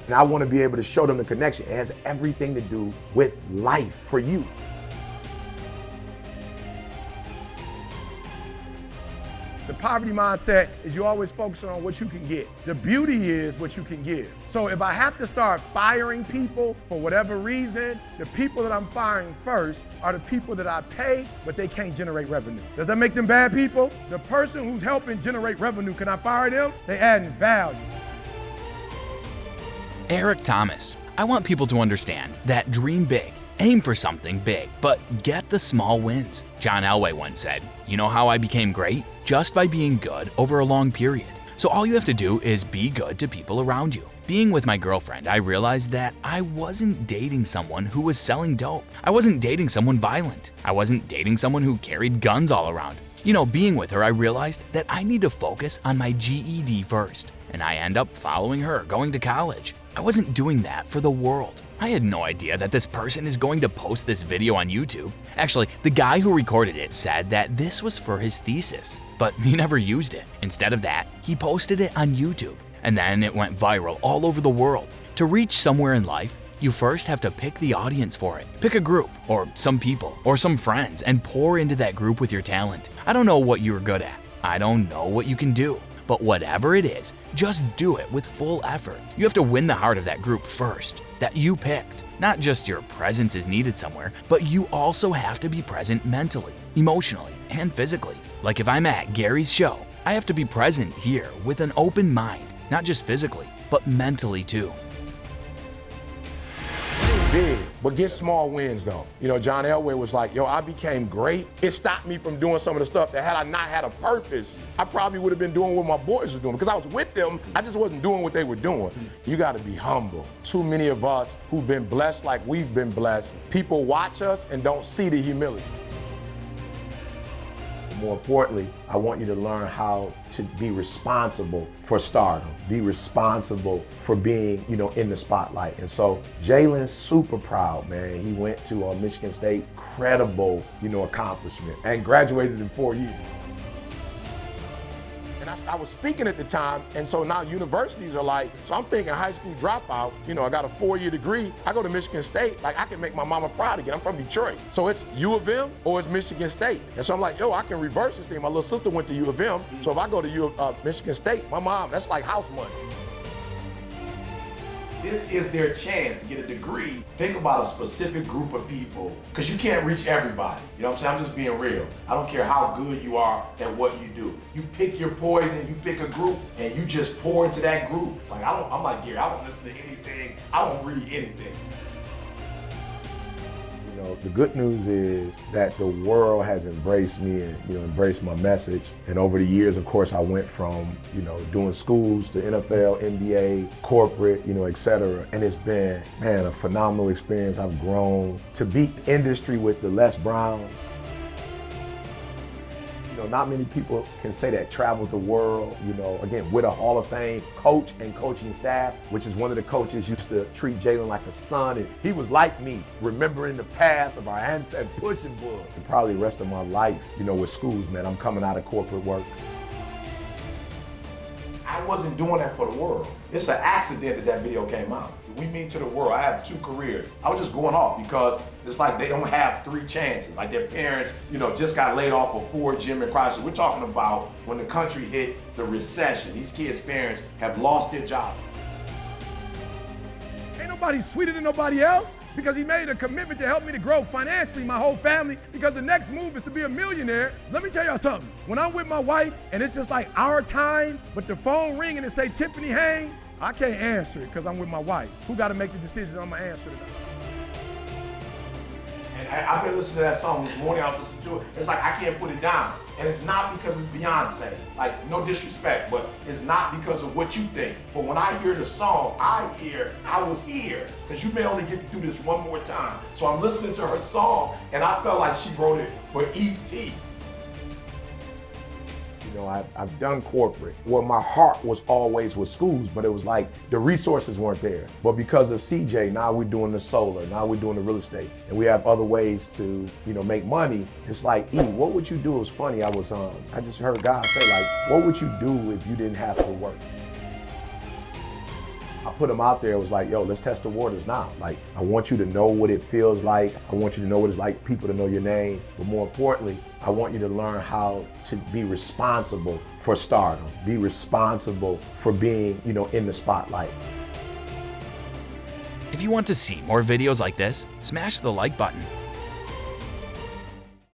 And I want to be able to show them the connection. It has everything to do with life for you. The poverty mindset is you always focus on what you can get. The beauty is what you can give. So if I have to start firing people for whatever reason, the people that I'm firing first are the people that I pay, but they can't generate revenue. Does that make them bad people? The person who's helping generate revenue, can I fire them? They adding value. Eric Thomas. I want people to understand that dream big, aim for something big, but get the small wins. John Elway once said, "You know how I became great? Just by being good over a long period." So all you have to do is be good to people around you. Being with my girlfriend, I realized that I wasn't dating someone who was selling dope. I wasn't dating someone violent. I wasn't dating someone who carried guns all around. Being with her, I realized that I need to focus on my GED first. And I end up following her, going to college. I wasn't doing that for the world. I had no idea that this person is going to post this video on YouTube. Actually, the guy who recorded it said that this was for his thesis, but he never used it. Instead of that, he posted it on YouTube, and then it went viral all over the world. To reach somewhere in life, you first have to pick the audience for it. Pick a group, or some people, or some friends, and pour into that group with your talent. I don't know what you're good at. I don't know what you can do. But whatever it is, just do it with full effort. You have to win the heart of that group first, that you picked. Not just your presence is needed somewhere, but you also have to be present mentally, emotionally, and physically. Like if I'm at Gary's show, I have to be present here with an open mind, not just physically, but mentally too. Big, but get small wins though. John Elway was like, I became great. It stopped me from doing some of the stuff that had I not had a purpose, I probably would have been doing what my boys were doing because I was with them. I just wasn't doing what they were doing. You got to be humble. Too many of us who've been blessed like we've been blessed, people watch us and don't see the humility. More importantly, I want you to learn how to be responsible for stardom, be responsible for being, in the spotlight. And so Jalen's super proud, man. He went to Michigan State, credible, accomplishment, and graduated in 4 years. And I was speaking at the time, and so now universities are like, so I'm thinking high school dropout, I got a 4-year degree, I go to Michigan State, like I can make my mama proud again. I'm from Detroit. So it's U of M or it's Michigan State. And so I'm like, I can reverse this thing. My little sister went to U of M, so if I go to Michigan State, my mom, that's like house money. This is their chance to get a degree. Think about a specific group of people, because you can't reach everybody. You know what I'm saying? I'm just being real. I don't care how good you are at what you do. You pick your poison, you pick a group, and you just pour into that group. I'm like Gary, I don't listen to anything. I don't read anything. The good news is that the world has embraced me and embraced my message. And over the years, of course, I went from doing schools to NFL, NBA, corporate, et cetera. And it's been, man, a phenomenal experience. I've grown to beat industry with the Les Browns. Not many people can say that traveled the world, again, with a Hall of Fame coach and coaching staff, which is one of the coaches used to treat Jalen like a son. And he was like me, remembering the past of our ancestors, pushing bull. And probably the rest of my life, with schools, man, I'm coming out of corporate work. I wasn't doing that for the world. It's an accident that video came out. We mean to the world, I have 2 careers. I was just going off because it's like they don't have 3 chances. Like their parents, just got laid off of Ford, Jim, and Chrysler. We're talking about when the country hit the recession. These kids' parents have lost their job. Ain't nobody sweeter than nobody else, because he made a commitment to help me to grow financially, my whole family, because the next move is to be a millionaire. Let me tell y'all something. When I'm with my wife and it's just like our time, but the phone ring and it say Tiffany Haynes, I can't answer it because I'm with my wife. Who got to make the decision I'm going to answer it? And I've been listening to that song this morning. I was listening to it. It's like I can't put it down. And it's not because it's Beyonce. Like, no disrespect, but it's not because of what you think. But when I hear the song, I was here. Because you may only get to do this one more time. So I'm listening to her song, and I felt like she wrote it for E.T. I've done corporate. Well, my heart was always with schools, but it was like the resources weren't there. But because of CJ, now we're doing the solar, now we're doing the real estate, and we have other ways to, make money. It's like, what would you do? It was funny. I just heard God say, like, what would you do if you didn't have to work? I put them out there. It was like, yo, let's test the waters now. Like, I want you to know what it feels like. I want you to know what it's like, people to know your name. But more importantly, I want you to learn how to be responsible for stardom, be responsible for being, in the spotlight. If you want to see more videos like this, smash the like button.